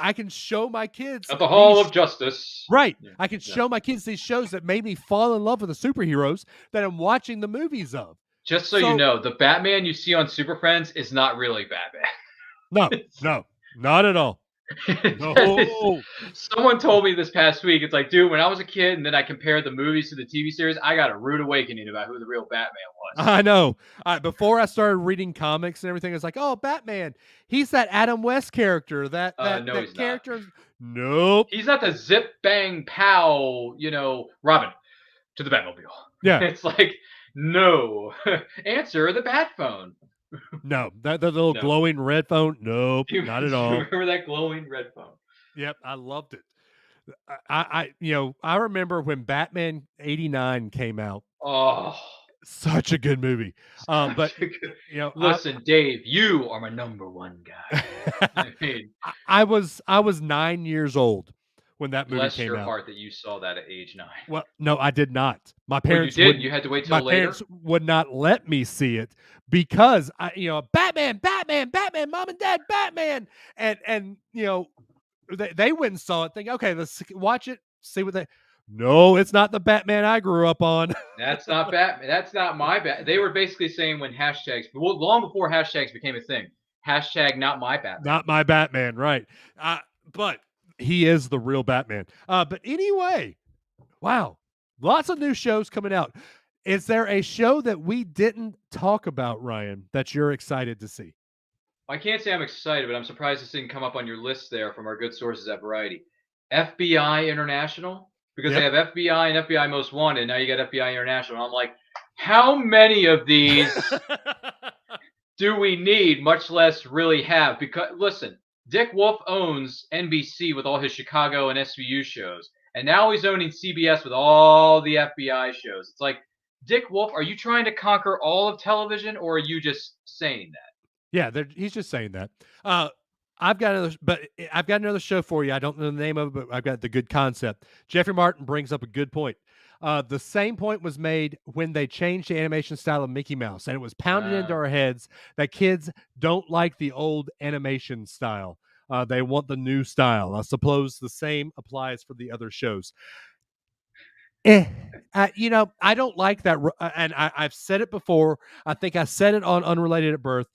I can show my kids At the Hall of Justice. Right. Yeah. I can show my kids these shows that made me fall in love with the superheroes that I'm watching the movies of. Just so you know, the Batman you see on Super Friends is not really Batman. No, not at all. No. Someone told me this past week, it's like, dude, when I was a kid and then I compared the movies to the TV series, I got a rude awakening about who the real Batman was. I know. Before I started reading comics and everything, it's like, oh, Batman. He's that Adam West character. That he's character. not. Nope. He's not the zip bang pow, Robin to the Batmobile. Yeah. It's like, no. Answer the bat phone. No, that little glowing red phone. Nope, not at all. Remember that glowing red phone? Yep, I loved it. I remember when Batman '89 came out. Oh, such a good movie. But listen, Dave, you are my number one guy. I mean, I was 9 years old when that movie bless came your out. heart that you saw that at age 9. Well, no, I did not. My parents you did. You had to wait till later. My parents would not let me see it because Batman, Mom and Dad, Batman, and they went and saw it, thinking, okay, let's watch it, see what they. No, it's not the Batman I grew up on. That's not Batman. That's not my Bat. They were basically saying when hashtags, long before hashtags became a thing, hashtag not my Batman. Not my Batman, right? But he is the real Batman. But anyway, wow, lots of new shows coming out. Is there a show that we didn't talk about, Ryan, that you're excited to see? I can't say I'm excited, but I'm surprised this didn't come up on your list there from our good sources at Variety. FBI International, because they have FBI and FBI Most Wanted, and now you got FBI International. And I'm like, how many of these do we need, much less really have? Because, listen, Dick Wolf owns NBC with all his Chicago and SVU shows, and now he's owning CBS with all the FBI shows. It's like, Dick Wolf, are you trying to conquer all of television, or are you just saying that? Yeah, he's just saying that. I've got another show for you. I don't know the name of it, but I've got the good concept. Jeffrey Martin brings up a good point. The same point was made when they changed the animation style of Mickey Mouse, and it was pounded into our heads that kids don't like the old animation style. They want the new style. I suppose the same applies for the other shows. I don't like that. And I've said it before. I think I said it on Unrelated at Birth.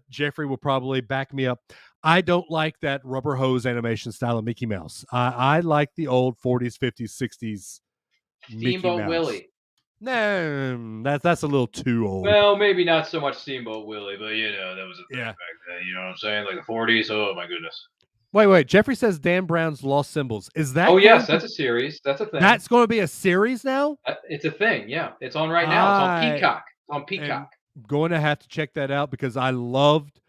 Jeffrey will probably back me up. I don't like that rubber hose animation style of Mickey Mouse. I like the old 40s, 50s, 60s Steamboat Willie. No, that's a little too old. Well, maybe not so much Steamboat Willie, but that was a thing back then. You know what I'm saying? Like the 40s. Oh my goodness. Wait. Jeffrey says Dan Brown's Lost Symbols. Is that? Oh yes, that's a series. That's a thing. That's going to be a series now. It's a thing. Yeah, it's on right now. It's on Peacock. It's on Peacock. I'm going to have to check that out because I loved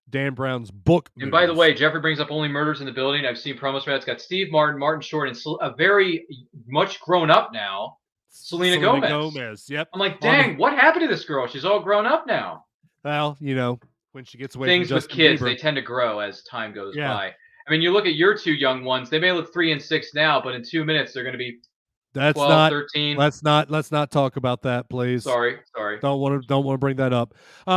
Dan Brown's book. And by the way, Jeffrey brings up Only Murders in the Building. I've seen promos for that. It's got Steve Martin, Martin Short, and a very much grown up now Selena Gomez. Yep. I'm like, dang, what happened to this girl? She's all grown up now. Well, when she gets away things from Justin with kids, Bieber, they tend to grow as time goes by. I mean, you look at your two young ones; they may look 3 and 6 now, but in 2 minutes they're going to be 12, 13. Let's not talk about that, please. Sorry. Don't want to bring that up.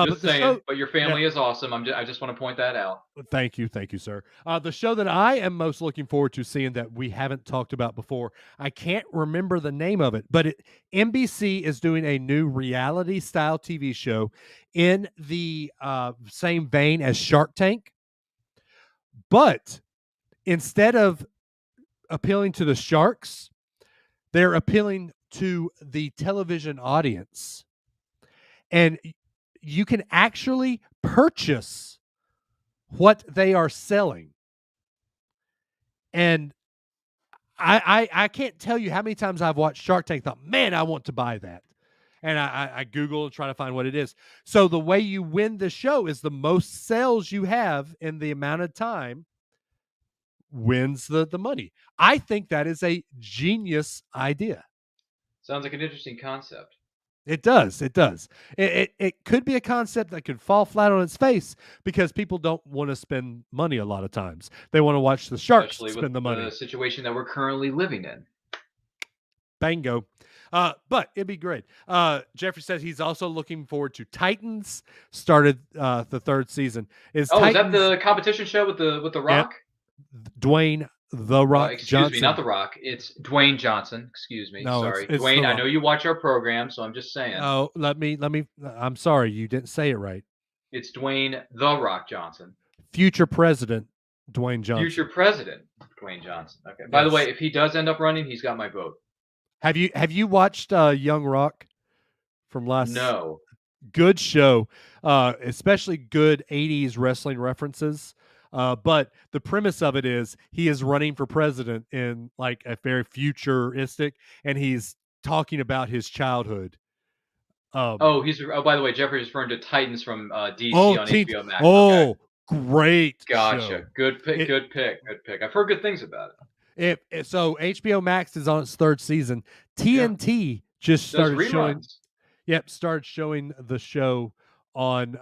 Just saying. But your family is awesome. I just want to point that out. Thank you, sir. The show that I am most looking forward to seeing that we haven't talked about before, I can't remember the name of it, but NBC is doing a new reality style TV show in the same vein as Shark Tank, but instead of appealing to the sharks, They're appealing to the television audience. And you can actually purchase what they are selling. And I can't tell you how many times I've watched Shark Tank, thought, man, I want to buy that. And I Google and try to find what it is. So the way you win the show is the most sales you have in the amount of time wins the money. I think that is a genius idea. Sounds like an interesting concept. It does. It does. It could be a concept that could fall flat on its face because people don't want to spend money a lot of times. They want to watch the sharks Especially spend with the money. the situation that we're currently living in. Bango. But it'd be great. Jeffrey says he's also looking forward to Titans. Started the third season. Is Titans, that the competition show with the Rock? Dwayne The Rock excuse Johnson. me, not The Rock. It's Dwayne Johnson. Excuse me. No, sorry, it's Dwayne. I know you watch our program, so I'm just saying. Oh, let me. I'm sorry, you didn't say it right. It's Dwayne The Rock Johnson. Future President Dwayne Johnson. Future President Dwayne Johnson. Okay. Yes. By the way, if he does end up running, he's got my vote. Have you watched Young Rock from last? No. Good show, especially good 80s wrestling references. But the premise of it is he is running for president in like a very futuristic, and he's talking about his childhood. By the way, Jeffrey's referring to Titans from DC on HBO Max. Oh, okay. Great. Gotcha. Show. Good pick. Good pick. I've heard good things about it. So HBO Max is on its third season. TNT just started showing. Yep, started showing the show on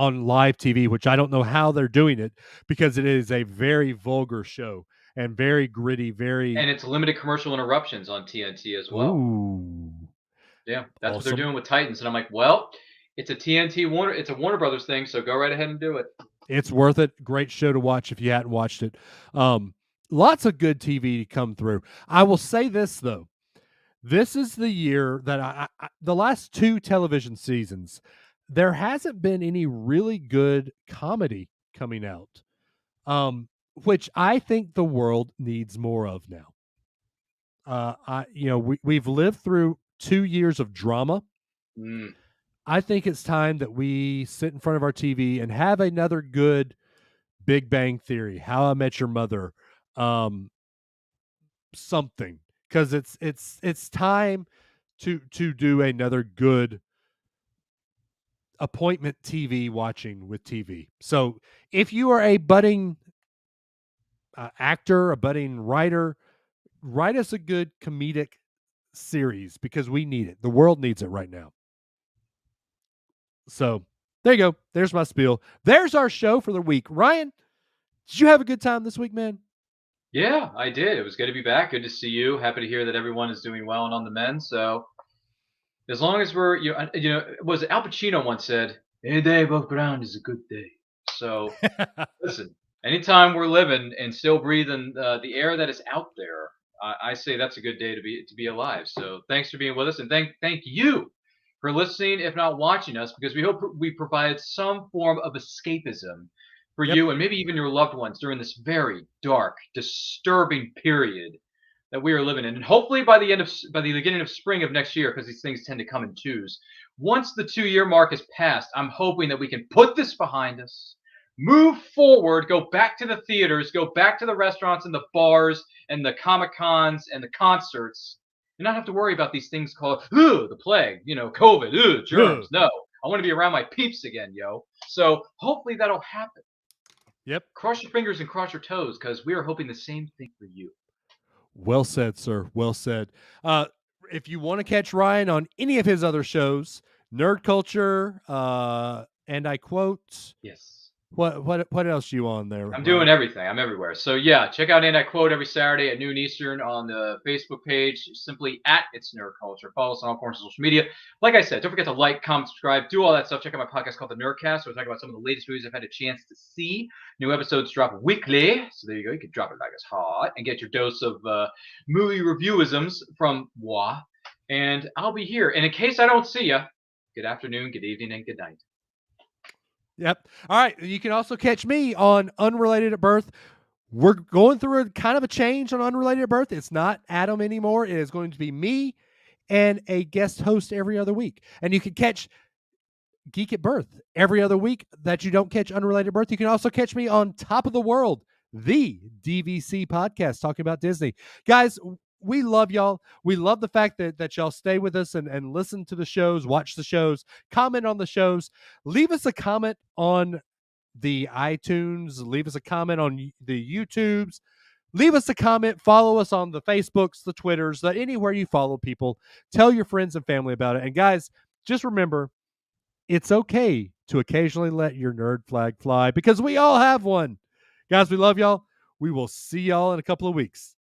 live TV, which I don't know how they're doing it because it is a very vulgar show and very gritty, and it's limited commercial interruptions on TNT as well. Ooh. Yeah, that's awesome. What they're doing with Titans, and I'm like, well, it's a Warner Brothers thing, so go right ahead and do it. It's worth it. Great show to watch if you hadn't watched it. Lots of good TV to come through. I will say this though. This is the year that the last 2 television seasons, there hasn't been any really good comedy coming out, which I think the world needs more of now. We've lived through 2 years of drama. I think it's time that we sit in front of our TV and have another good Big Bang Theory, How I Met Your Mother, something. Because it's time to do another good appointment TV watching with TV. So if you are a budding actor, a budding writer, write us a good comedic series because we need it. The world needs it right now. So there you go. There's my spiel. There's our show for the week. Ryan, did you have a good time this week, man? Yeah, I did. It was good to be back. Good to see you. Happy to hear that everyone is doing well and on the mend. So as long as we're, was Al Pacino once said, "Any day above ground is a good day." So listen, anytime we're living and still breathing the air that is out there, I say that's a good day to be alive. So thanks for being with us, and thank you for listening, if not watching us, because we hope we provided some form of escapism for you and maybe even your loved ones during this very dark, disturbing period that we are living in. And hopefully by the beginning of spring of next year, because these things tend to come in twos, once the 2-year mark is passed, I'm hoping that we can put this behind us, move forward, go back to the theaters, go back to the restaurants and the bars and the Comic-Cons and the concerts, and not have to worry about these things called the plague, COVID, germs. No, I want to be around my peeps again, yo. So hopefully that'll happen. Yep. Cross your fingers and cross your toes, because we are hoping the same thing for you. Well said, sir. Well said. If you want to catch Ryan on any of his other shows, Nerd Culture, and I quote. Yes. What else you on there? I'm doing everything. I'm everywhere. So yeah, check out And I Quote every Saturday at noon Eastern on the Facebook page, simply at It's Nerd Culture. Follow us on all forms of social media. Like I said, don't forget to like, comment, subscribe, do all that stuff. Check out my podcast called The Nerdcast, where we talk about some of the latest movies I've had a chance to see. New episodes drop weekly, so there you go. You can drop it like it's hot and get your dose of movie reviewisms from moi. And I'll be here. And in case I don't see you, good afternoon, good evening, and good night. Yep. All right. You can also catch me on Unrelated at Birth. we're going through a kind of a change on Unrelated at Birth. It's not Adam anymore. It is going to be me and a guest host every other week. And you can catch Geek at Birth every other week that you don't catch Unrelated Birth. You can also catch me on Top of the World, the DVC podcast, talking about Disney. Guys, we love y'all. We love the fact that y'all stay with us and listen to the shows, watch the shows, comment on the shows. Leave us a comment on the iTunes. Leave us a comment on the YouTubes. Leave us a comment. Follow us on the Facebooks, the Twitters, anywhere you follow people. Tell your friends and family about it. And guys, just remember, it's okay to occasionally let your nerd flag fly because we all have one. Guys, we love y'all. We will see y'all in a couple of weeks.